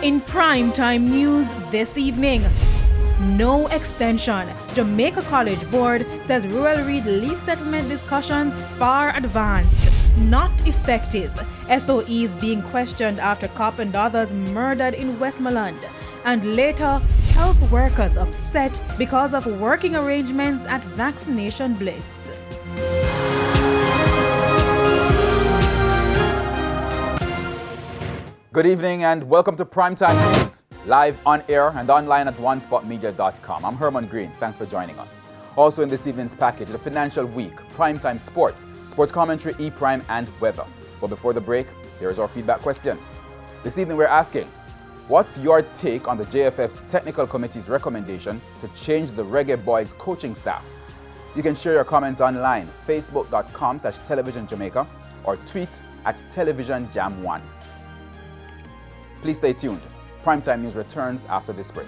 In primetime news this evening, no extension. Jamaica College Board says Rural Reed leave settlement discussions far advanced. Not effective. SOEs being questioned after cop and others murdered in Westmoreland. And later, health workers upset because of working arrangements at vaccination blitz. Good evening and welcome to Primetime News, live on air and online at onespotmedia.com. I'm Herman Green. Thanks for joining us. Also in this evening's package, the Financial Week, Primetime Sports, Sports Commentary, E-Prime and Weather. But before the break, here's our feedback question. This evening we're asking, what's your take on the JFF's Technical Committee's recommendation to change the Reggae Boys coaching staff? You can share your comments online, facebook.com/televisionjamaica or tweet at televisionjam1. Please stay tuned. Primetime News returns after this break.